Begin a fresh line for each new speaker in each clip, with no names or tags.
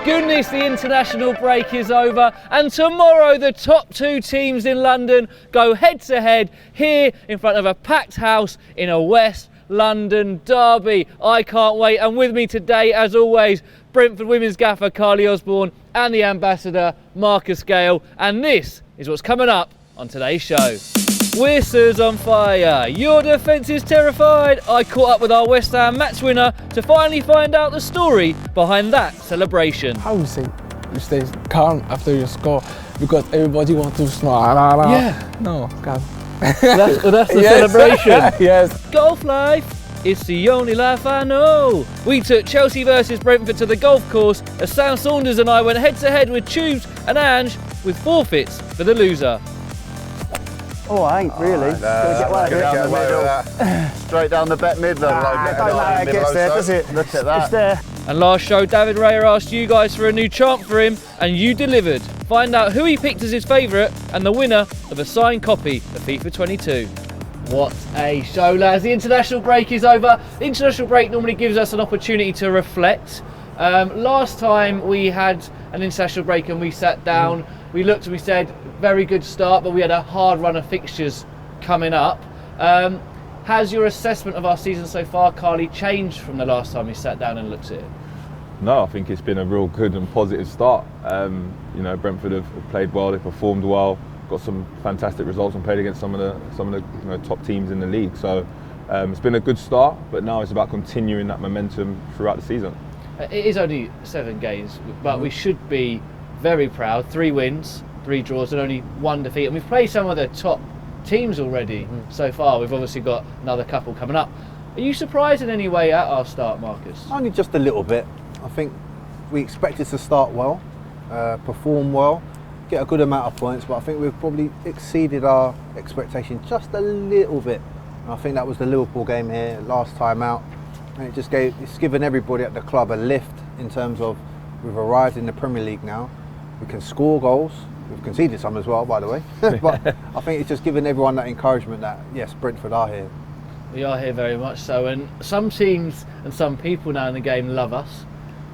goodness, the international break is over, and tomorrow the top two teams in London go head to head here in front of a packed house in a West London derby. I can't wait, and with me today, as always, Brentford women's gaffer Carly Osborne and the ambassador Marcus Gale, and this is what's coming up on today's show. Wissa's on fire, your defence is terrified. I caught up with our West Ham match winner to finally find out the story behind that celebration.
How you say you stay calm after you score because everybody wants to smile.
Yeah.
No, God.
That's the
Yes.
celebration.
Yes.
Golf life, it's the only life I know. We took Chelsea versus Brentford to the golf course as Sam Saunders and I went head to head with Tubes and Ange with forfeits for the loser.
Oh, I ain't really.
Get down the middle. Straight down the bet middle.
I don't know how it gets there, does it?
Look at that.
It's there.
And last show, David Raya asked you guys for a new chant for him, and you delivered. Find out who he picked as his favourite and the winner of a signed copy of FIFA 22. What a show, lads. The international break is over. The international break normally gives us an opportunity to reflect. Last time we had an international break and we sat down, we looked and we said, very good start, but we had a hard run of fixtures coming up. Has your assessment of our season so far, Carly, changed from the last time we sat down and looked at it?
No, I think it's been a real good and positive start. You know, Brentford have played well, they performed well, got some fantastic results and played against some of the top teams in the league. So it's been a good start, but now it's about continuing that momentum throughout the season.
It is only 7 games, but we should be very proud. 3 wins, 3 draws and only 1 defeat. And we've played some of the top teams already so far. We've obviously got another couple coming up. Are you surprised in any way at our start, Marcus?
Only just a little bit. I think we expected to start well, perform well, get a good amount of points, but I think we've probably exceeded our expectation just a little bit. And I think that was the Liverpool game here last time out. And it's given everybody at the club a lift in terms of we've arrived in the Premier League now. We can score goals. We've conceded some as well, by the way. But I think it's just given everyone that encouragement that, yes, Brentford are here.
We are here very much so, and some teams and some people now in the game love us.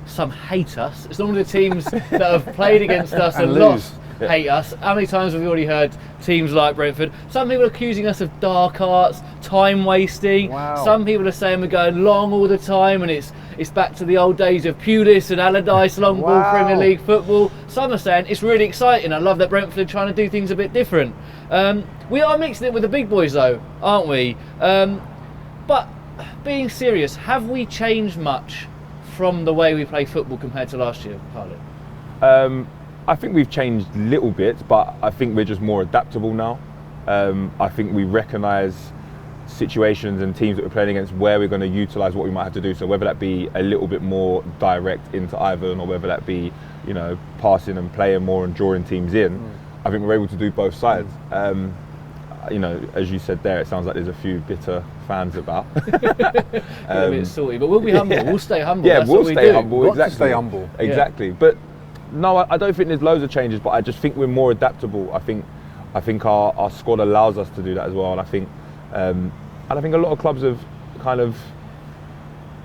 Some hate us. It's normally the teams that have played against us and lost hate us. How many times have we already heard teams like Brentford? Some people are accusing us of dark arts, time wasting.
Wow.
Some people are saying we're going long all the time and it's back to the old days of Pulis and Allardyce long ball Premier League football. Some are saying it's really exciting. I love that Brentford are trying to do things a bit different. We are mixing it with the big boys though, aren't we? But being serious, have we changed much from the way we play football compared to last year, Carly?
I think we've changed little bits, but I think we're just more adaptable now. I think we recognise situations and teams that we're playing against where we're going to utilise what we might have to do. So whether that be a little bit more direct into Ivan, or whether that be, you know, passing and playing more and drawing teams in, I think we're able to do both sides. You know, as you said there, it sounds like there's a few bitter fans about.
A bit salty, but we'll be humble. We'll stay humble.
Yeah,
That's
we'll
what we
stay
do.
humble.
Got
Exactly.
to stay humble.
Exactly. But no, I don't think there's loads of changes, but I just think we're more adaptable. I think our squad allows us to do that as well, and I think a lot of clubs have kind of,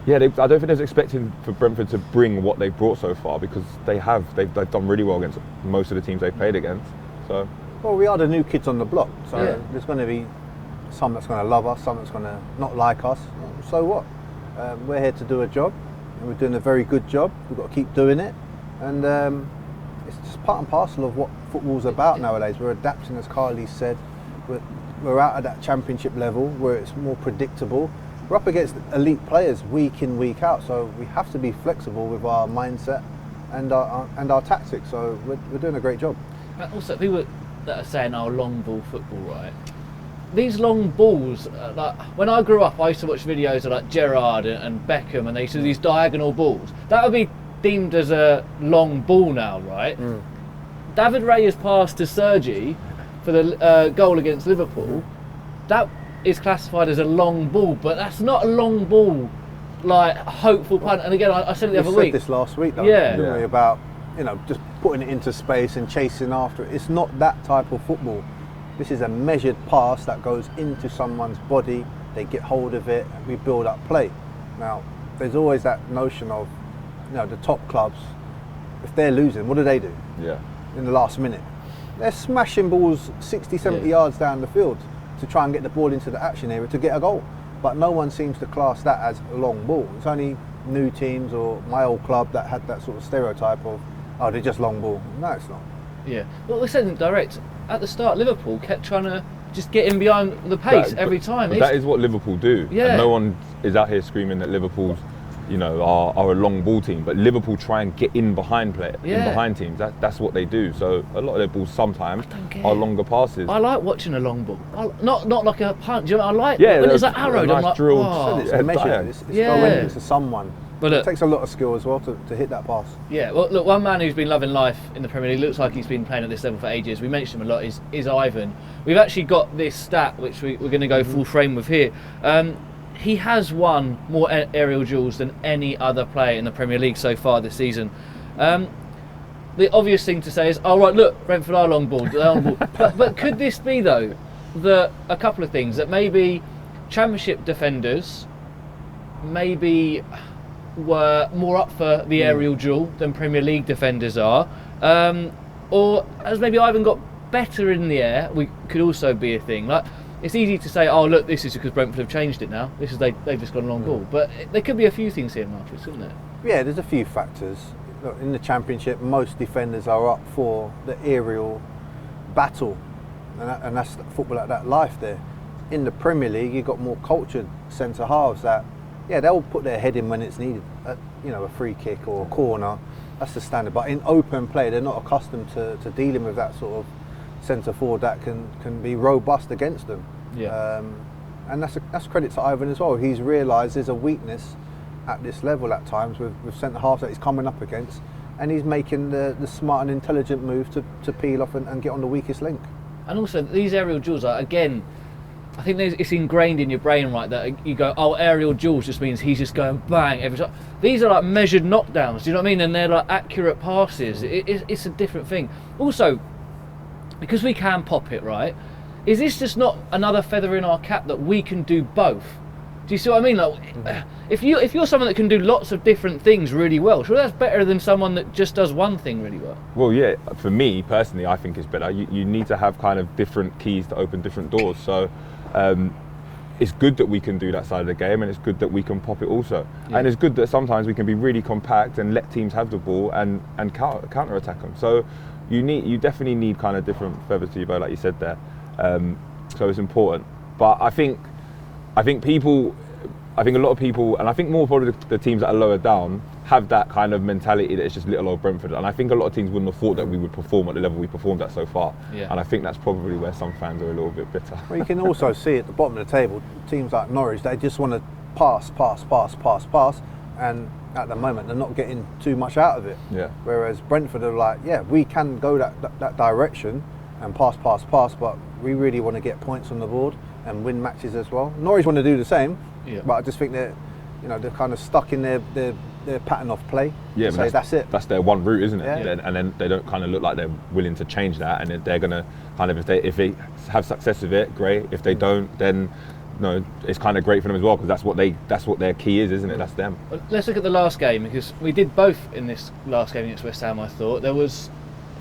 I don't think they're expecting for Brentford to bring what they've brought so far, because they've done really well against most of the teams they've played against. So.
Well, we are the new kids on the block, so there's going to be some that's going to love us, some that's going to not like us. So what? We're here to do a job, and we're doing a very good job. We've got to keep doing it, and it's just part and parcel of what football's about nowadays. We're adapting, as Carly said. We're out at that championship level where it's more predictable. We're up against elite players week in, week out, so we have to be flexible with our mindset and our tactics. So we're doing a great job.
Also, people that are saying, "Oh, long ball football," right? These long balls, like when I grew up, I used to watch videos of like Gerrard and Beckham, and they used to do these diagonal balls. That would be deemed as a long ball now, right? David Raya's pass to Sergi for the goal against Liverpool, that is classified as a long ball, but that's not a long ball, like a hopeful punt. And again, I said it the other week.
We said this last week, though,
yeah,
didn't we, about, you know, just putting it into space and chasing after it. It's not that type of football. This is a measured pass that goes into someone's body, they get hold of it, and we build up play. Now, there's always that notion of, you know, the top clubs, if they're losing, what do?
Yeah.
In the last minute? They're smashing balls 60, 70 yards down the field to try and get the ball into the action area to get a goal. But no one seems to class that as a long ball. It's only new teams or my old club that had that sort of stereotype of, oh, they're just long ball. No, it's not.
Yeah. Well, we said in direct, at the start, Liverpool kept trying to just get in behind the pace every time.
That is what Liverpool do.
Yeah.
And no one is out here screaming that Liverpool's, are a long ball team. But Liverpool try and get in behind teams. That's what they do. So a lot of their balls sometimes are longer passes.
I like watching a long ball. Not like a punch. I like when there's an arrow.
Nice
I'm
drilled.
like,
It's measured. It's going into someone.
But
it takes a lot of skill as well to hit that pass.
Yeah, well, look, one man who's been loving life in the Premier League, looks like he's been playing at this level for ages. We mentioned him a lot, is Ivan. We've actually got this stat, which we're going to go full frame with here. He has won more aerial duels than any other player in the Premier League so far this season. The obvious thing to say is, oh, right, look, Brentford are long ball. But could this be, though, a couple of things, that maybe Championship defenders maybe were more up for the aerial duel than Premier League defenders are, or as maybe Ivan got better in the air, we could also be a thing. Like, it's easy to say, oh look, this is because Brentford have changed it now. This is they've just gone long ball, but there could be a few things here, Marcus, isn't there?
Yeah, there's a few factors. Look, in the Championship, most defenders are up for the aerial battle, and that's football like that life there. In the Premier League, you've got more cultured centre halves that, yeah, they'll put their head in when it's needed. A free kick or a corner, that's the standard. But in open play, they're not accustomed to dealing with that sort of centre forward that can be robust against them.
Yeah.
And that's credit to Ivan as well. He's realised there's a weakness at this level at times with centre halves that he's coming up against, and he's making the smart and intelligent move to peel off and get on the weakest link.
And also, these aerial duels are, again, I think it's ingrained in your brain, right, that you go, oh, aerial duels just means he's just going bang every time. These are like measured knockdowns, do you know what I mean? And they're like accurate passes. It's a different thing. Also, because we can pop it, right, is this just not another feather in our cap that we can do both? Do you see what I mean? Like, if you're someone that can do lots of different things really well, sure, that's better than someone that just does one thing really well.
Well, yeah, for me personally, I think it's better. You need to have kind of different keys to open different doors. So it's good that we can do that side of the game, and it's good that we can pop it also. Yeah. And it's good that sometimes we can be really compact and let teams have the ball and counter attack them. So you definitely need kind of different feathers to your bow, like you said there. So it's important. But I think a lot of people, and I think more probably the teams that are lower down, have that kind of mentality that it's just little old Brentford. And I think a lot of teams wouldn't have thought that we would perform at the level we performed at so far. Yeah. And I think that's probably where some fans are a little bit bitter.
Well, you can also see at the bottom of the table, teams like Norwich, they just want to pass. And at the moment, they're not getting too much out of it.
Yeah.
Whereas Brentford are like, yeah, we can go that direction and pass, but we really want to get points on the board and win matches as well. Norwich want to do the same, but I just think they're kind of stuck in their pattern of play.
Yeah,
so that's it.
That's their one route, isn't it?
Yeah.
And then they don't kind of look like they're willing to change that, and they're going to kind of, if they have success with it, great. If they don't, then no, it's kind of great for them as well, because that's what their key is, isn't it? That's them.
Well, let's look at the last game, because we did both in this last game against West Ham. I thought there was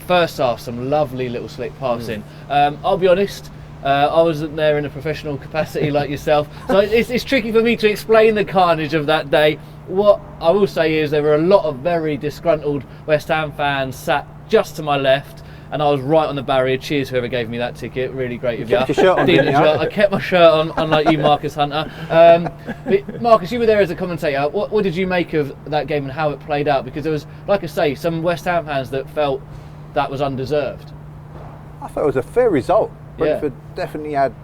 first half some lovely little slick passing. I'll be honest, I wasn't there in a professional capacity like yourself, so it's tricky for me to explain the carnage of that day. What I will say is there were a lot of very disgruntled West Ham fans sat just to my left, and I was right on the barrier. Cheers whoever gave me that ticket, really great of you.
Kept your shirt on, didn't you?
I kept my shirt on, unlike you, Marcus Hunter. But Marcus, you were there as a commentator. What did you make of that game and how it played out? Because there was, like I say, some West Ham fans that felt that was undeserved.
I thought it was a fair result. Brentford definitely had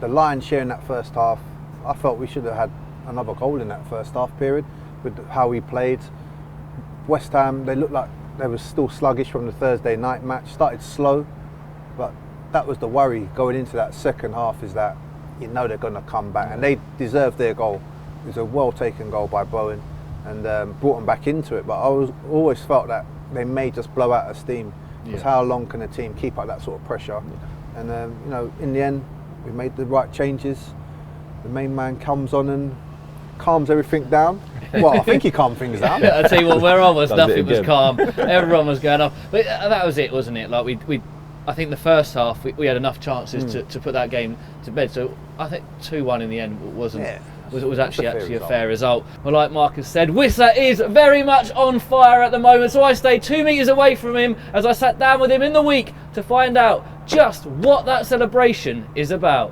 the lion's share in that first half. I felt we should have had another goal in that first half period with how we played. West Ham, they looked like they were still sluggish from the Thursday night match. Started slow, but that was the worry going into that second half, is that they're going to come back, and they deserved their goal. It was a well taken goal by Bowen, and brought them back into it. But I always felt that they may just blow out of steam. Because how long can a team keep up that sort of pressure? And in the end, we made the right changes. The main man comes on and calms everything down. Well, I think he calmed things down.
I tell you what, where I was,
Does
nothing
it
was
again.
calm. Everyone was going off. But that was it, wasn't it? Like I think the first half we had enough chances to put that game to bed. So I think 2-1 in the end wasn't.
Yeah.
Was actually
It's
a fair result. Well, like Marcus said, Wissa is very much on fire at the moment, so I stayed 2 metres away from him as I sat down with him in the week to find out just what that celebration is about.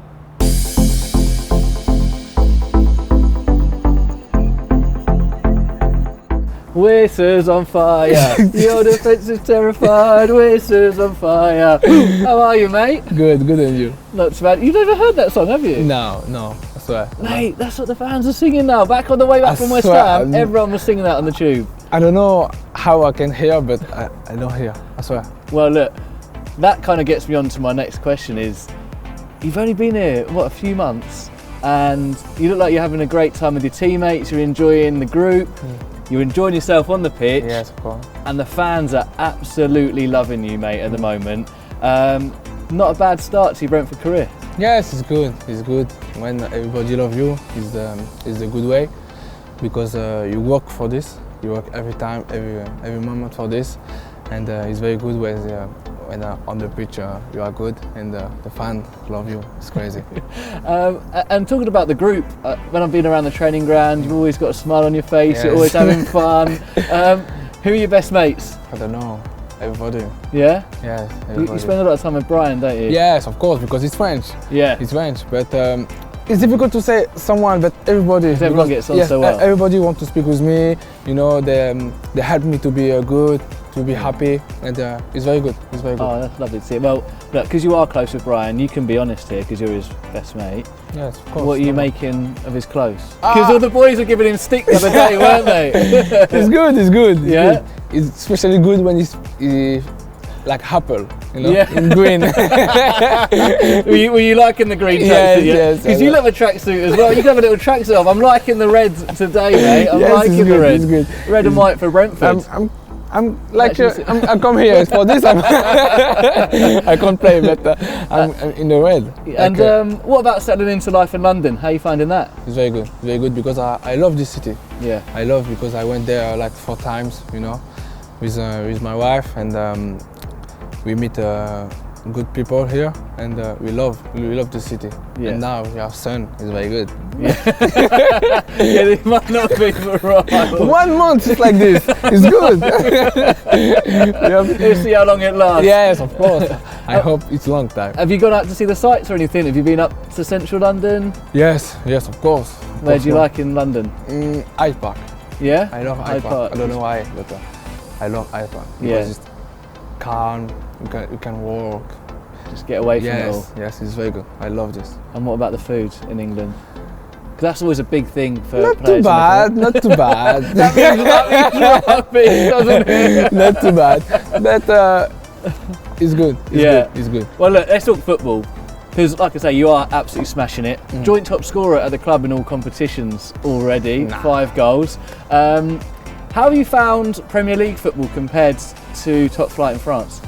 Wissa's on fire, your defence is terrified, Wissa's on fire. How are you, mate?
Good, and you?
Not too bad. You've never heard that song, have you?
No, I swear.
Mate, that's what the fans are singing now. Back on the way back
I
from West
swear,
Ham, everyone was singing that on the tube.
I don't know how I can hear, but I don't hear. I swear.
Well, look, that kind of gets me on to my next question is, you've only been here, a few months, and you look like you're having a great time with your teammates, you're enjoying the group, you're enjoying yourself on the pitch,
Yes, of course.
and the fans are absolutely loving you, mate, at the moment. Not a bad start to your Brentford career.
Yes, it's good. It's good when everybody loves you. Is the good way, because you work for this. You work every time, every moment for this, and it's very good when on the pitch you are good and the fans love you. It's crazy.
And talking about the group, when I've been around the training ground, you've always got a smile on your face,
Yes.
you're always having fun. Who are your best mates?
I don't know. Everybody.
Yeah?
Yes.
You
Everybody.
spend a lot of time with Brian, don't you?
Yes, of course, because it's French.
Yeah.
It's French, but it's difficult to say someone, but everybody.
Because everyone gets on so well.
Everybody wants to speak with me. You know, they help me to be good, to be happy, and it's very good. It's very good.
Oh, that's lovely to see. Well, look, because you are close with Brian, you can be honest here because you're his best mate.
Yes, of course.
What are you making of his clothes? Because all the boys were giving him stick the other day, weren't they?
It's good. It's good. It's
Yeah?
good. It's especially good when it's like apple, you know,
Yeah.
in green.
were you liking the green tracksuit?
Yes,
yeah?
yes,
Because
I
you
love-
love a tracksuit as well. You can have a little tracksuit off. I'm liking the red today, mate. I'm
Yes,
liking
it's
the
good,
red.
it's good.
Red and white for Brentford.
I'm like
Actually,
I come here for this. I can't play, but I'm in the red.
And
Like,
what about settling into life in London? How are you finding that?
it's very good because I love this city.
Yeah.
I love because I went there like 4 times, you know, with my wife, and we meet good people here, and we love the city.
Yeah.
And now we have sun. It's very good.
Yeah, they might not be for a while.
1 month is like this. It's good.
We'll see how long it lasts.
Yes, of course. I hope it's long time.
Have you gone out to see the sights or anything? Have you been up to central London?
Yes, of course.
Where do you like in London?
Hyde Park.
Yeah?
I love Hyde Park. I don't know why, but I love Hyde Park
Yeah.
because it's calm. You can walk.
Just get away from it all.
Yes, it's very good. I love this.
And what about the food in England? Because that's always a big thing for
Not too
players.
bad. Not too bad.
That means rubbish, doesn't it?
Not too bad. But it's good. It's good.
Well, look, let's talk football. Because, like I say, you are absolutely smashing it. Joint top scorer at the club in all competitions already, 5 goals. How have you found Premier League football compared to top flight in France?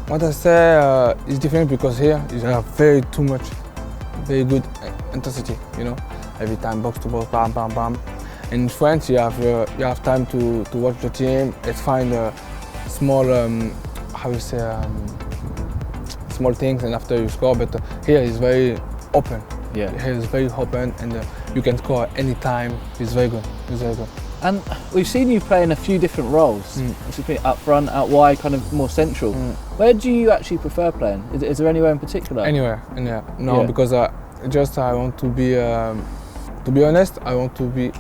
What I say is different because here you have very good intensity. You know, every time box to box, bam, bam, bam. In France, you have time to watch the team. Let's find a small, small things, and after you score. But here is very open.
Yeah.
Here is very open, and you can score anytime. It's very good. It's very good.
And we've seen you play in a few different roles. You've been up front, out wide, kind of more central. Where do you actually prefer playing? Is there anywhere in particular?
Anywhere. No,
Yeah.
because I want to be. To be honest, I want to be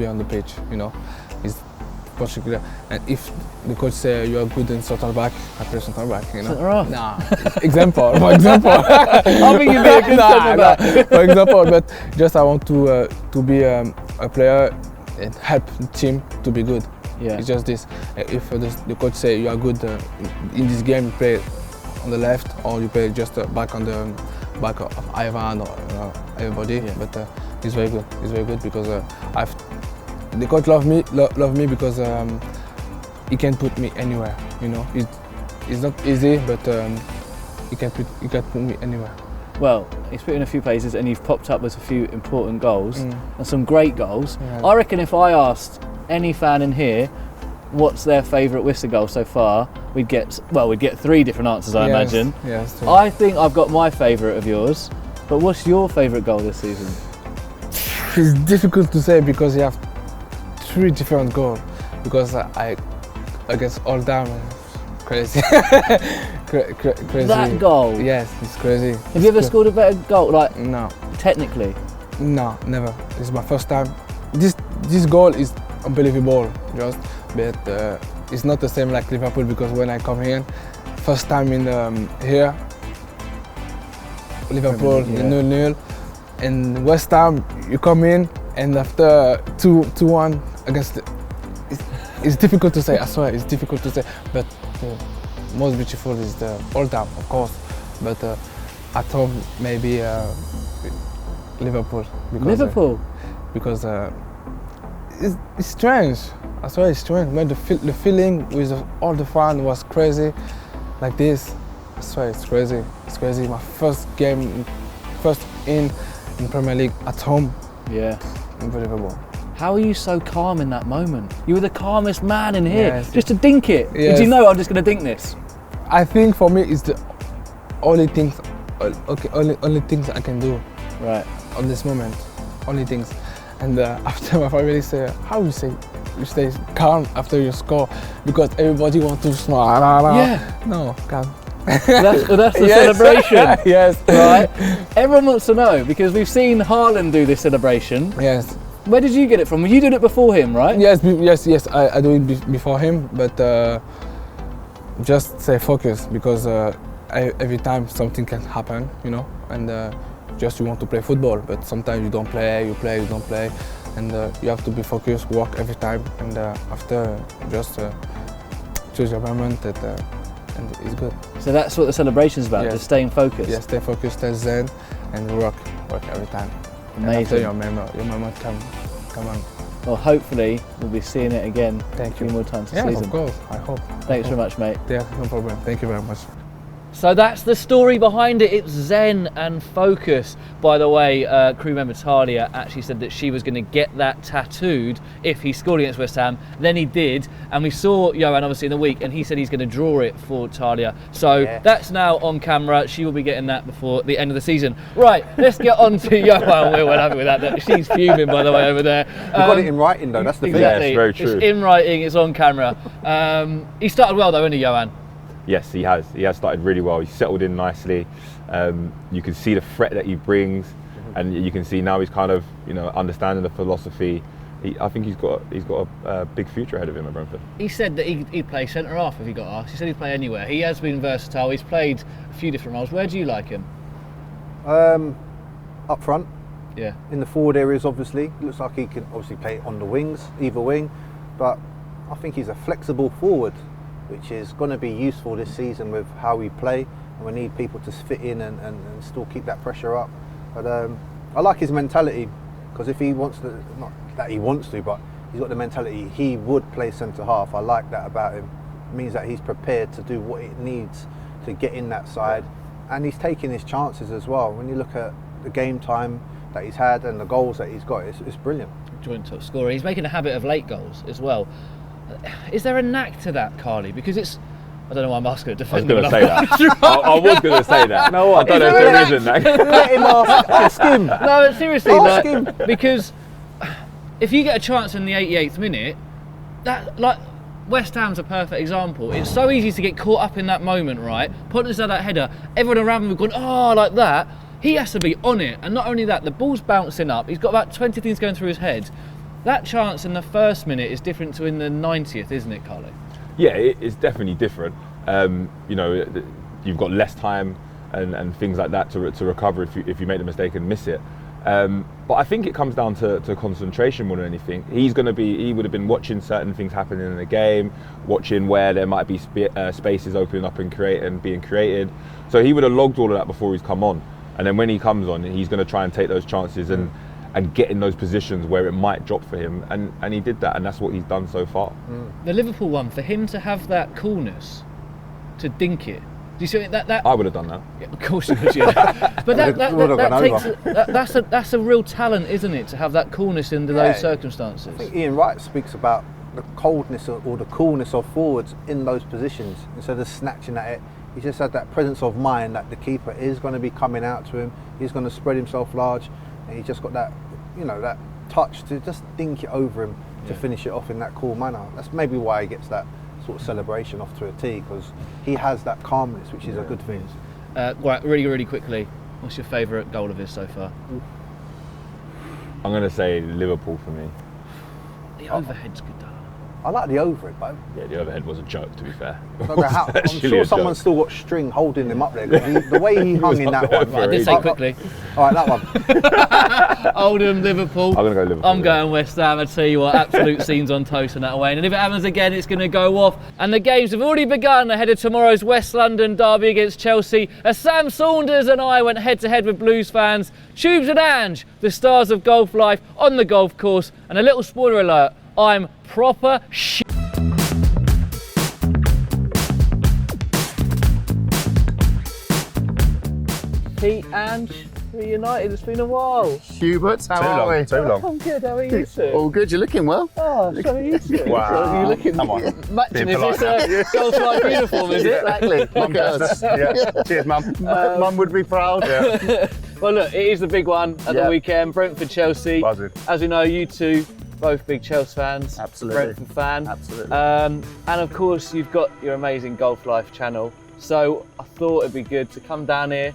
on the pitch. You know, it's particular. And if the coach say you are good in centre back, I play centre back. You know.
Centre half?
Nah. For example.
I think you'd be a good centre back.
For example, but just I want to be a player and help the team to be good.
Yeah.
It's just this. If the coach say you are good in this game, you play on the left, or you play just back on the back of Ivan or everybody.
Yeah.
But it's very good. It's very good because the coach love me because he can put me anywhere. You know, it's not easy, but he can put me anywhere.
well, he's put in a few places and you've popped up with a few important goals and some great goals.
Yeah.
I reckon if I asked any fan in here what's their favourite Wissa goal so far, we'd get 3 different answers, I imagine.
Yes, true.
I think I've got my favourite of yours, but what's your favourite goal this season?
It's difficult to say because you have 3 different goals. Because I against all time, crazy. Crazy.
That goal?
Yes, it's crazy.
Have you ever scored a better goal, like
No,
technically?
no, never. It's my first time. This goal is unbelievable, but it's not the same like Liverpool because when I come here, first time in here, Liverpool 0-0, and West Ham you come in and after 2-1 against. It's difficult to say. I swear, it's difficult to say. But the most beautiful is the Old Town, of course. But at home, maybe Liverpool. Because it's strange. I swear, it's strange. When the feeling with all the fans was crazy, like this. I swear, it's crazy. It's crazy. My first game, first in Premier League at home.
Yeah.
Unbelievable.
How are you so calm in that moment? You were the calmest man in here,
Yes.
just to dink it.
Yes.
Did you know I'm just going to dink this?
I think for me it's the only things, only things I can do
Right.
on this moment, only things. And after my family say, how you stay calm after you score because everybody wants to smile.
Yeah.
No, calm.
That's the
Yes.
celebration.
Yes.
Right? Everyone wants to know because we've seen Haaland do this celebration.
Yes.
Where did you get it from? You did it before him, right?
Yes. I do it before him, but just stay focused because every time something can happen, you know, and just you want to play football, but sometimes you don't play, you don't play, and you have to be focused, work every time, and after just choose your moment, and it's good.
So that's what the celebration's about,
Yes.
just staying focused.
Yeah, stay focused, stay zen, and work every time. And
Amazing.
after your moment come on.
Well, hopefully we'll be seeing it again a few more times this
Yes,
season.
of course, I hope.
Thanks very much, mate.
Yeah, no problem. Thank you very much.
So that's the story behind it. It's zen and focus. By the way, crew member Talia actually said that she was going to get that tattooed if he scored against West Ham. Then he did, and we saw Yoane obviously in the week, and he said he's going to draw it for Talia. So that's now on camera. She will be getting that before the end of the season. Right, let's get on to Yoane. We're well happy with that. She's fuming, by the way, over there.
You've got it in writing though, that's the thing.
Exactly.
Yes, very true.
It's in writing, it's on camera. He started well though, didn't he, Yoane?
Yes, he has. He has started really well. He's settled in nicely. You can see the threat that he brings, and you can see now he's kind of, understanding the philosophy. I think he's got a big future ahead of him at Brentford.
He said that he'd play centre half if he got asked. He said he'd play anywhere. He has been versatile. He's played a few different roles. Where do you like him?
Up front,
Yeah.
in the forward areas obviously. Looks like he can obviously play on the wings, either wing, but I think he's a flexible forward, which is going to be useful this season with how we play, and we need people to fit in and still keep that pressure up. But I like his mentality, because if he wants to, not that he wants to, but he's got the mentality, he would play centre half. I like that about him. It means that he's prepared to do what it needs to get in that side, and he's taking his chances as well. When you look at the game time that he's had and the goals that he's got, it's brilliant.
Joint top scorer. He's making a habit of late goals as well. Is there a knack to that, Carly? Because it's, I don't know why I'm asking it.
I was going to say that. I was going to say that.
No,
I don't know if there is a knack.
Let him ask him.
No, seriously,
Ask
like,
him.
because if you get a chance in the 88th minute, that, like, West Ham's a perfect example. It's so easy to get caught up in that moment, right? Pontus had that header, everyone around him would go, oh, like that. He has to be on it, and not only that, the ball's bouncing up. He's got about 20 things going through his head. That chance in the first minute is different to in the 90th, isn't it, Carly?
Yeah, it's definitely different. You've got less time and things like that to recover if you make the mistake and miss it. But I think it comes down to concentration more than anything. He would have been watching certain things happening in the game, watching where there might be spaces opening up and being created. So he would have logged all of that before he's come on. And then when he comes on, he's going to try and take those chances and get in those positions where it might drop for him. And he did that, and that's what he's done so far.
The Liverpool one, for him to have that coolness, to dink it, Do you see that?
I would have done that.
Yeah, of course you would, yeah. But that's a real talent, isn't it, to have that coolness under those circumstances?
I think Ian Wright speaks about the coldness or the coolness of forwards in those positions. Instead of snatching at it, he just had that presence of mind that the keeper is going to be coming out to him. He's going to spread himself large, and he's just got that, that touch to just dink it over him to finish it off in that cool manner. That's maybe why he gets that sort of celebration off to a tee, because he has that calmness, which is a good thing.
Right, really quickly, what's your favourite goal of his so far?
I'm going to say Liverpool for me.
The overhead's good though.
I like the overhead, but
Yeah, the overhead was a joke, to be fair.
I'm sure someone's still got string holding him up there. The way he hung in that one.
Right, I did say quickly.
All right, that one.
Oldham, Liverpool.
I'm going to go Liverpool.
I'm going West Ham. I tell you what, absolute scenes on toast on that way. And if it happens again, it's going to go off. And the games have already begun ahead of tomorrow's West London derby against Chelsea. As Sam Saunders and I went head-to-head with Blues fans. Tubes and Ange, the stars of golf life on the golf course. And a little spoiler alert, I'm proper shit. Pete, Ange, reunited. It's been a while.
Hubert, how are we?
Too long.
I'm good. How are you, sir?
All good, you're looking well.
Oh, so are you, sir?
Wow.
You're looking
Come on.
matching.
Being
Is this a golf life uniform? Is it?
Exactly. Look at us.
Yeah. Cheers, Mum.
Mum would be proud. Yeah.
Well, look, it is the big one at the weekend. Brentford, Chelsea.
Buzzing.
As we know, you two both big Chelsea fans.
Absolutely.
Brentford fan.
Absolutely.
And of course, you've got your amazing Golf Life channel. So I thought it'd be good to come down here.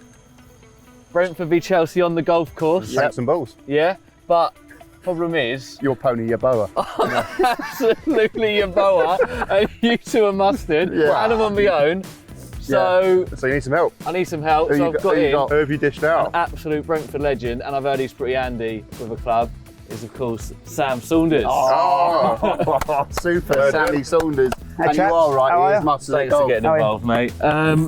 Brentford v Chelsea on the golf course.
Take some balls.
Yeah, but problem is,
Your pony, your boa.
absolutely your boa, and you two are mustard, and I'm on my own. So
So you need some help.
I need some help. So I've got
Who
in
have you dished
an
out?
absolute Brentford legend, and I've heard he's pretty handy with a club. Is of course Sam Saunders.
Oh, super, Sammy Saunders. And you
chaps.
are right,
How
he
are
is
you?
mustard at
Thanks for
golf.
getting involved, mate.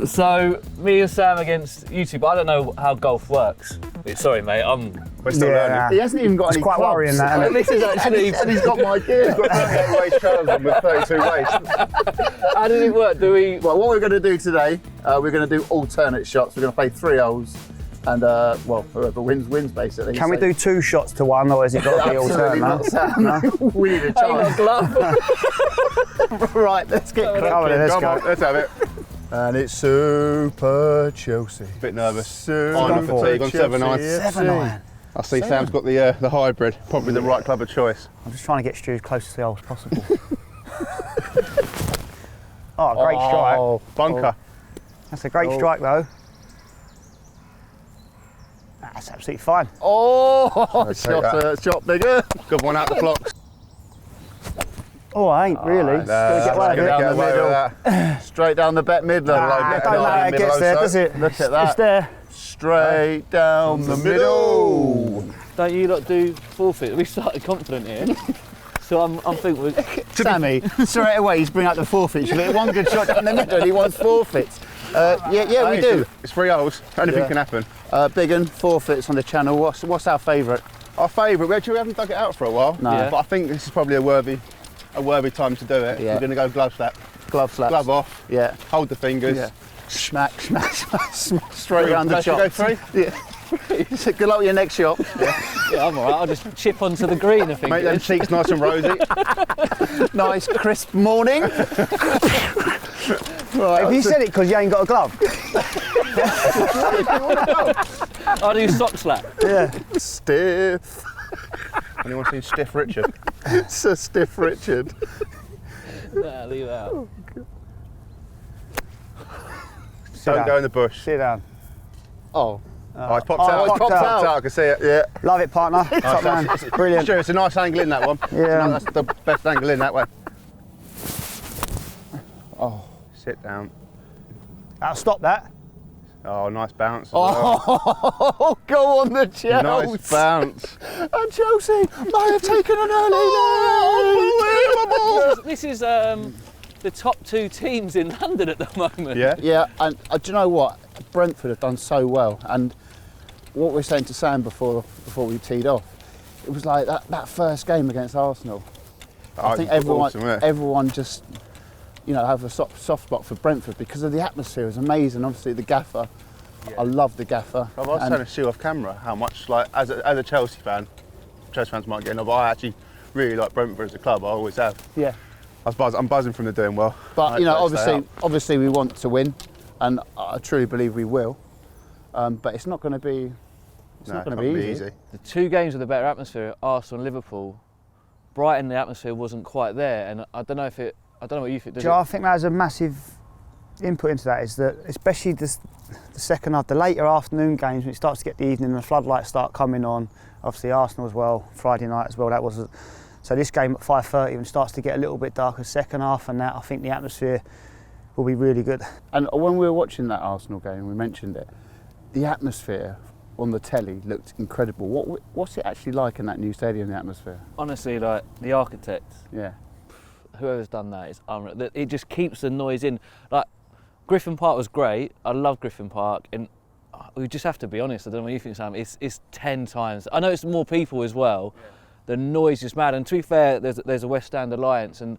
So me and Sam against you two, but I don't know how golf works. Sorry, mate.
We're still learning.
He hasn't even got
It's
any
quite
clubs.
worrying that, isn't it?
This is actually.
And he's got my gear.
He's got 38 waist trousers on with 32 waist.
How did it work? Do we?
Well, what we're going to do today, we're going to do alternate shots. We're going to play 3 holes, and well, whoever wins, wins basically.
Can we do 2 shots to 1, or is it got to be
Absolutely not,
alternate?
Sam. We need a
Ain't got a
chance.
glove.
Right, let's get cracking.
Come on, let's
Come on,
go.
let's have it.
And it's Super Chelsea.
Bit nervous.
Super
I'm on fatigue on 7-9.
Chelsea.
7-9.
I see Sam's got the hybrid. Probably the right club of choice.
I'm just trying to get Stu as close to the hole as possible. Oh, great strike.
Oh, bunker.
That's a great strike, though. That's absolutely fine.
Oh, shot bigger.
Good one out the blocks.
Oh, I ain't really. Just gotta get away with it.
Down the middle. Straight down the bet midland.
I don't know how it gets there, does it?
Look at that.
It's there.
Straight down the middle.
Don't you lot do forfeit? We started confident here. So I'm thinking we're...
Sammy, straight away he's bringing out the forfeits. You get one good shot down the middle and he wants forfeits. Yeah, we do.
It's 3 holes. Anything can happen.
Big un, forfeits on the channel. What's our favourite?
Our favourite. We actually haven't dug it out for a while.
No.
Yeah.
But I think this is probably a worthy time to do it.
Yeah.
We're going to go glove slap.
Glove slaps.
Glove off.
Yeah.
Hold the fingers.
Yeah. Smack, smack, smack. Straight around the
Should we
chops.
go 3?
Yeah. Good luck with your next shot.
Yeah, I'm alright. I'll just chip onto the green, I think.
Make
it
them
is.
cheeks nice and rosy.
Nice crisp morning. Right.
Have you said it because you ain't got a glove?
I'll do sock slap.
Yeah.
Stiff.
Anyone seen Stiff Richard?
It's a stiff Richard.
Nah, leave that out.
Don't go in the bush.
Sit down.
Oh.
Oh, it's popped
Oh,
out.
it's popped out.
I can see it.
Yeah.
Love it, partner. Top man. Brilliant.
Sure, it's a nice angle in that one.
Yeah.
That's the best angle in that way. Oh, sit down.
I'll stop that.
Oh, nice bounce.
Oh, go on the Chelsea.
Nice bounce.
And Chelsea may have taken an early lead. Unbelievable.
This is the top 2 teams in London at the moment.
Yeah.
Yeah, and do you know what? Brentford have done so well, and what we were saying to Sam before we teed off, it was like that first game against Arsenal. I think everyone just have a soft spot for Brentford because of the atmosphere. It's amazing. Obviously, the gaffer. Yeah. I love the gaffer.
I was telling Stu off camera how much, like, as a Chelsea fan, Chelsea fans might get, but I actually really like Brentford as a club. I always have.
Yeah.
I'm buzzing from the doing well.
But obviously we want to win, and I truly believe we will. But it's not going to be. It's not going to be easy.
The 2 games with a better atmosphere, Arsenal and Liverpool. Brighton, the atmosphere wasn't quite there, and I don't know what you think.
I think that has a massive input into that. Is that especially the second half, the later afternoon games when it starts to get the evening and the floodlights start coming on. Obviously Arsenal as well, Friday night as well. That was so. This game at 5:30 when it starts to get a little bit darker, second half, and that I think the atmosphere will be really good.
And when we were watching that Arsenal game, we mentioned it. The atmosphere on the telly looked incredible. What's it actually like in that new stadium, the atmosphere?
Honestly, like the architects,
yeah,
whoever's done that is unreal. It just keeps the noise in. Like Griffin Park was great. I love Griffin Park, and we just have to be honest. I don't know what you think, Sam. It's 10 times. I know it's more people as well. Yeah. The noise is mad. And to be fair, there's a West End alliance, and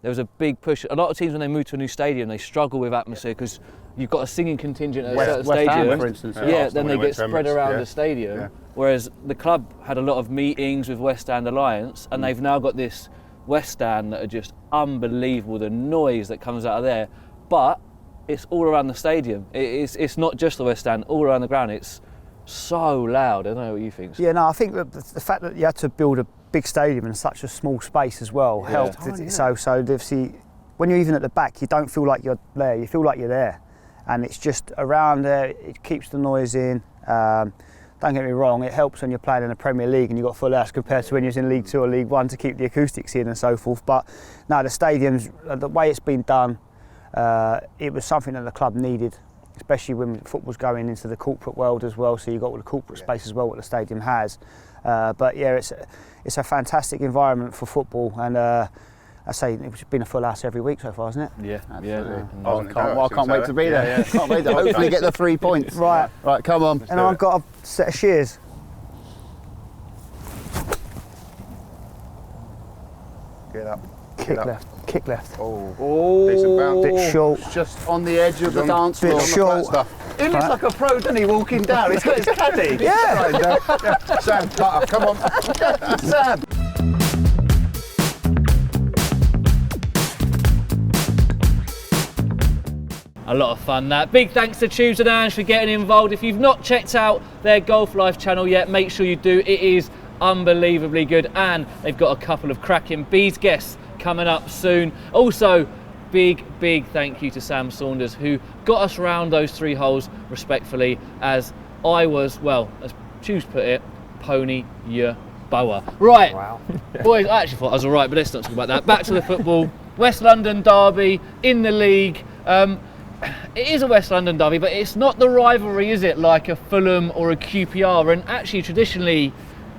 there was a big push. A lot of teams when they move to a new stadium, they struggle with atmosphere because you've got a singing contingent at a certain stadium.
Ham, for instance.
Yeah, then they get spread around the stadium. Yeah. Whereas the club had a lot of meetings with West End Alliance, and they've now got this West End that are just unbelievable. The noise that comes out of there, but it's all around the stadium. It's not just the West End. All around the ground, it's so loud. I don't know what you think.
Yeah, no, I think that the fact that you had to build a big stadium in such a small space as well helped. So obviously, when you're even at the back, you don't feel like you're there. You feel like you're there, and it's just around there. It keeps the noise in. Don't get me wrong, it helps when you're playing in the Premier League and you've got full house compared to when you're in League 2 or League 1 to keep the acoustics in and so forth. But no, the stadiums, the way it's been done, it was something that the club needed, especially when football's going into the corporate world as well. So you've got all the corporate space as well, what the stadium has. But yeah, it's a fantastic environment for football, and I say it's been a full house every week so far, isn't it?
Yeah, absolutely.
I can't wait to be there. Yeah. Can't wait to hopefully get the 3 points.
Right,
come on.
And I've got a set of shears.
Get up.
Kick left.
Oh, decent bounce.
Bit short.
Just on the edge of the dance floor.
Bit short.
He looks like a pro, doesn't he, walking down? He's got his caddy.
Yeah.
Sam, putter, come on.
Sam.
A lot of fun that. Big thanks to Tubes and Ange for getting involved. If you've not checked out their Golf Life channel yet, make sure you do. It is unbelievably good, and they've got a couple of cracking Bees guests coming up soon. Also, big thank you to Sam Saunders, who got us round those 3 holes respectfully, as I was, well, as Tubes put it, pony your boa. Right, wow. Boys, I actually thought I was all right, but let's not talk about that. Back to the football. West London derby in the league. It is a West London derby, but it's not the rivalry, is it, like a Fulham or a QPR? And actually, traditionally,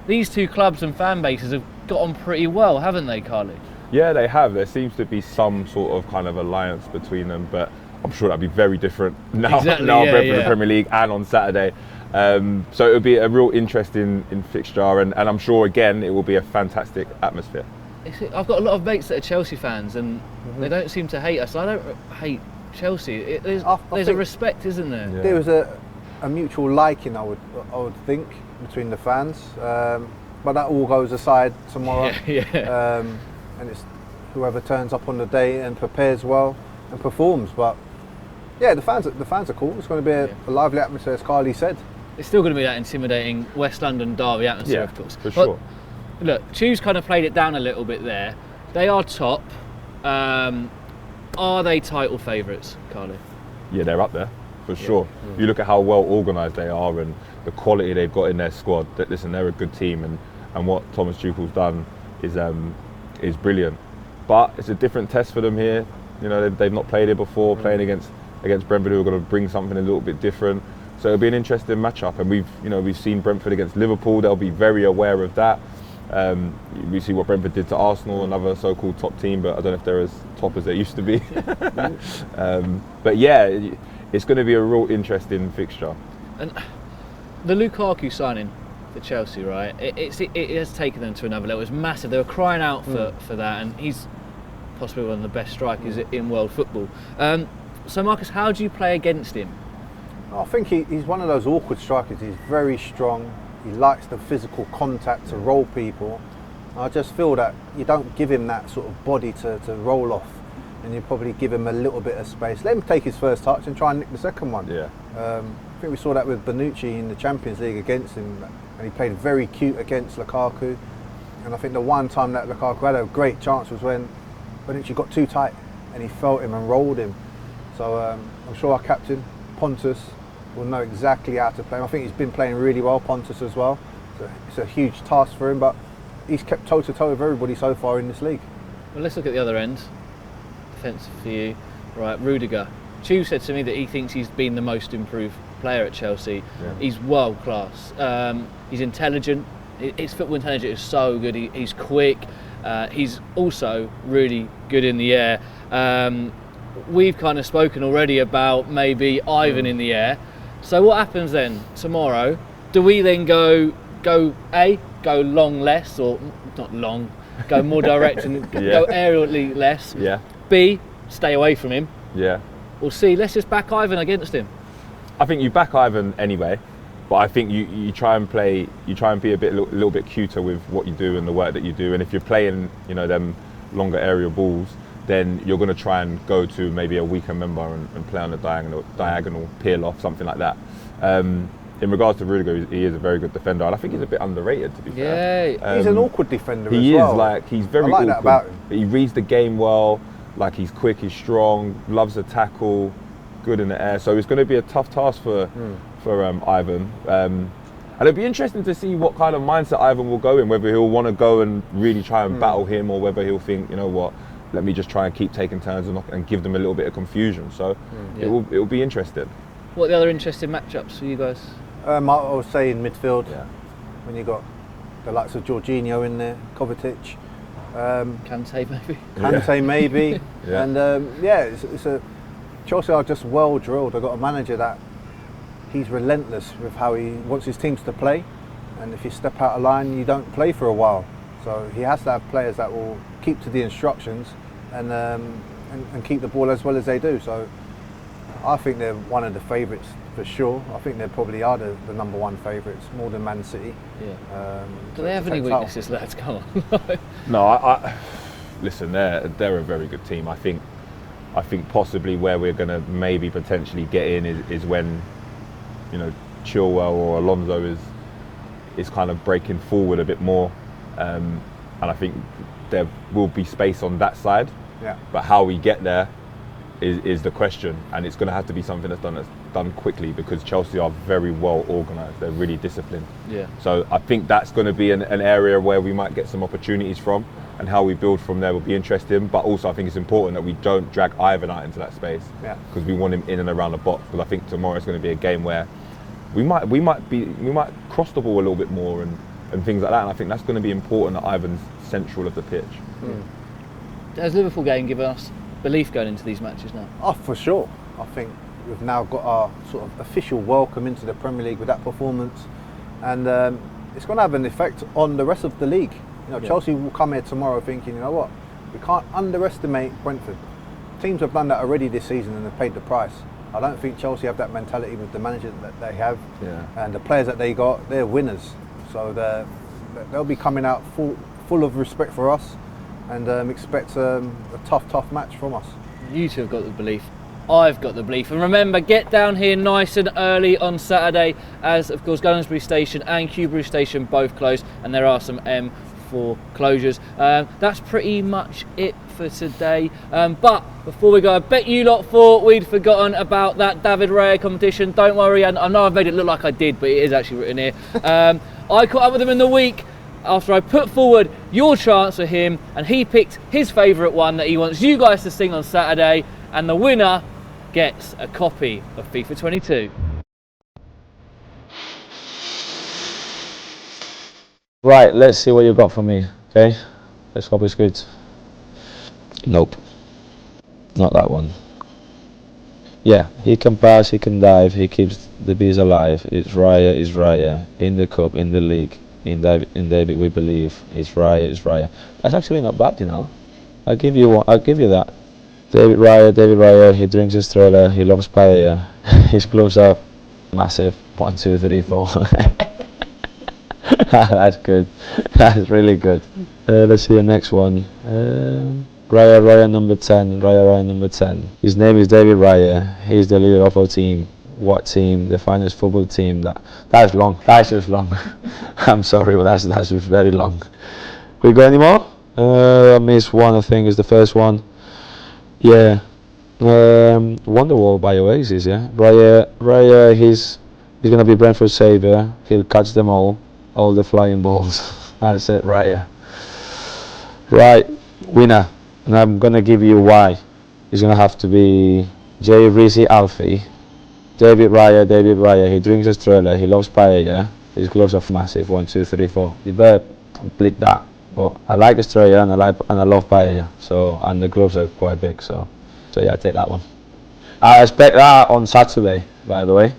these 2 clubs and fan bases have got on pretty well, haven't they, Carly?
Yeah, they have. There seems to be some sort of kind of alliance between them, but I'm sure that'd be very different now.
Exactly,
Brentford in the Premier League and on Saturday. So it would be a real interesting fixture, and I'm sure again it will be a fantastic atmosphere.
I've got a lot of mates that are Chelsea fans, and they don't seem to hate us. I don't hate Chelsea. There's a respect, isn't there?
Yeah.
There was a mutual liking, I would think, between the fans, but that all goes aside tomorrow. And it's whoever turns up on the day and prepares well and performs. But yeah, the fans are cool. It's going to be a lively atmosphere, as Carly said.
It's still going to be that intimidating West London derby atmosphere, of course.
For sure.
Look, Tubes kind of played it down a little bit there. They are top. Are they title favourites, Carly?
Yeah, they're up there, for sure. You look at how well organised they are and the quality they've got in their squad. Listen, they're a good team, and what Thomas Tuchel's done is brilliant. But it's a different test for them here. You know, they've not played it before, playing against Brentford, who are going to bring something a little bit different. So it'll be an interesting matchup, and we've seen Brentford against Liverpool. They'll be very aware of that. We see what Brentford did to Arsenal, another so-called top team, but I don't know if they're as top as they used to be. But yeah, it's going to be a real interesting fixture.
And the Lukaku signing for Chelsea, right? It has taken them to another level. It was massive. They were crying out for that, and he's possibly one of the best strikers in world football. So Marcus, how do you play against him?
I think he's one of those awkward strikers. He's very strong. He likes the physical contact to roll people. I just feel that you don't give him that sort of body to roll off, and you probably give him a little bit of space. Let him take his first touch and try and nick the second one.
Yeah.
I think we saw that with Bonucci in the Champions League against him, and he played very cute against Lukaku. And I think the one time that Lukaku had a great chance was when Bonucci got too tight and he felt him and rolled him. So I'm sure our captain, Pontus, will know exactly how to play him. I think he's been playing really well, Pontus as well. So it's a huge task for him, but he's kept toe-to-toe with everybody so far in this league.
Well, let's look at the other end. Defence for you. Right, Rudiger. Chu said to me that he thinks he's been the most improved player at Chelsea. Yeah. He's world class. He's intelligent. His football intelligence is so good. He's quick. He's also really good in the air. We've kind of spoken already about maybe Ivan in the air. So what happens then tomorrow? Do we then go long less, or not long, go more direct and go aerially less?
Yeah.
B, stay away from him.
Yeah.
Or C, let's just back Ivan against him.
I think you back Ivan anyway, but I think you try and be a little bit cuter with what you do and the work that you do. And if you're playing, them longer area balls, then you're going to try and go to maybe a weaker member and play on the diagonal, peel off, something like that. In regards to Rudiger, he is a very good defender, and I think he's a bit underrated, to be fair.
Yeah, he's an awkward defender
as well. He's very awkward.
That about him.
He reads the game well, he's quick, he's strong, loves to tackle, good in the air. So it's going to be a tough task for Ivan. And it'll be interesting to see what kind of mindset Ivan will go in, whether he'll want to go and really try and battle him, or whether he'll think, you know what, let me just try and keep taking turns and give them a little bit of confusion. So it will be interesting.
What are the other interesting matchups for you guys?
I would say in midfield, when you got the likes of Jorginho in there, Kovacic,
Kante maybe.
Kante maybe, and it's a Chelsea are just well drilled. They've got a manager that he's relentless with how he wants his teams to play, and if you step out of line, you don't play for a while. So he has to have players that will keep to the instructions and keep the ball as well as they do. So I think they're one of the favourites for sure. I think they probably are the number one favourites, more than Man City.
Yeah. Do they have any weaknesses, lads? Come on.
No, I listen. They're a very good team. I think possibly where we're going to maybe potentially get in is when, Chilwell or Alonso is kind of breaking forward a bit more, and I think there will be space on that side.
Yeah.
But how we get there is the question, and it's going to have to be something that's done quickly, because Chelsea are very well organised. They're really disciplined.
Yeah.
So I think that's going to be an area where we might get some opportunities from, and how we build from there will be interesting. But also I think it's important that we don't drag Ivan out into that space, because we want him in and around the box. Because I think tomorrow is going to be a game where we might cross the ball a little bit more and things like that. And I think that's going to be important that Ivan's central of the pitch.
Has Liverpool game given us belief going into these matches now?
Oh, for sure. I think we've now got our sort of official welcome into the Premier League with that performance, and it's going to have an effect on the rest of the league. Chelsea will come here tomorrow thinking, you know what, we can't underestimate Brentford. Teams have done that already this season and have paid the price. I don't think Chelsea have that mentality with the manager that they have, and the players that they got. They're winners, so they'll be coming out full of respect for us, and expect a tough match from us.
You two have got the belief. I've got the belief. And remember, get down here nice and early on Saturday, as of course Gunnersbury Station and Kew Station both closed, and there are some M4 closures. That's pretty much it for today. But before we go, I bet you lot thought we'd forgotten about that David Raya competition. Don't worry, I know I've made it look like I did, but it is actually written here. I caught up with him in the week after I put forward your chants for him, and he picked his favourite one that he wants you guys to sing on Saturday, and the winner gets a copy of FIFA 22.
Right, let's see what you got for me, okay? Let's hope it's good. Nope. Not that one. Yeah, he can pass, he can dive, he keeps the bees alive. It's Raya. In the cup, in the league, in David we believe. It's Raya. That's actually not bad, I'll give you that. David Raya, he drinks a stroller, he loves paella. His gloves are massive. 1, 2, 3, 4. That's good. That's really good. Let's see the next one. Raya number 10. Raya number 10. His name is David Raya. He's the leader of our team. What team? The finest football team. That's long. That's just long. I'm sorry, but that's just very long. We got any more? I missed one. I think is the first one. Yeah. Wonderwall by Oasis. Yeah. Raya. He's gonna be Brentford's savior. He'll catch them all the flying balls. That's it, Raya. Right, winner. And I'm gonna give you why. It's gonna have to be J. Rizzi Alfie. David Raya, he drinks a stroller, he loves paella, his gloves are massive, 1, 2, 3, 4. You better complete that. But I like the stroller and I love paella, so, and the gloves are quite big, so yeah, I take that one. I expect that on Saturday, by the way.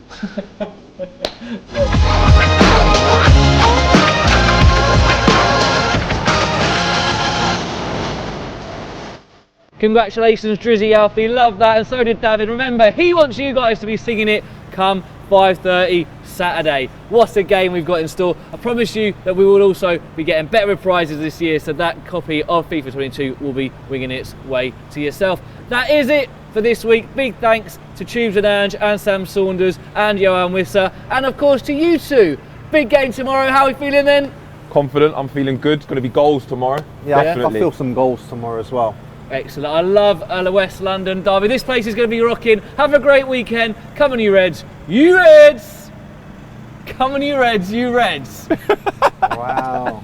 Congratulations, Drizzy Alfie, love that, and so did David. Remember, he wants you guys to be singing it come 5:30 Saturday. What a game we've got in store. I promise you that we will also be getting better prizes this year, so that copy of FIFA 22 will be winging its way to yourself. That is it for this week. Big thanks to Tubes and Ange and Sam Saunders and Yoane Wissa, and of course to you two. Big game tomorrow, how are we feeling then?
Confident, I'm feeling good. It's going to be goals tomorrow.
Yeah,
definitely.
I feel some goals tomorrow as well.
Excellent. I love a West London derby. This place is going to be rocking. Have a great weekend. Come on, you Reds. You Reds! Come on, you Reds. You Reds.
Wow.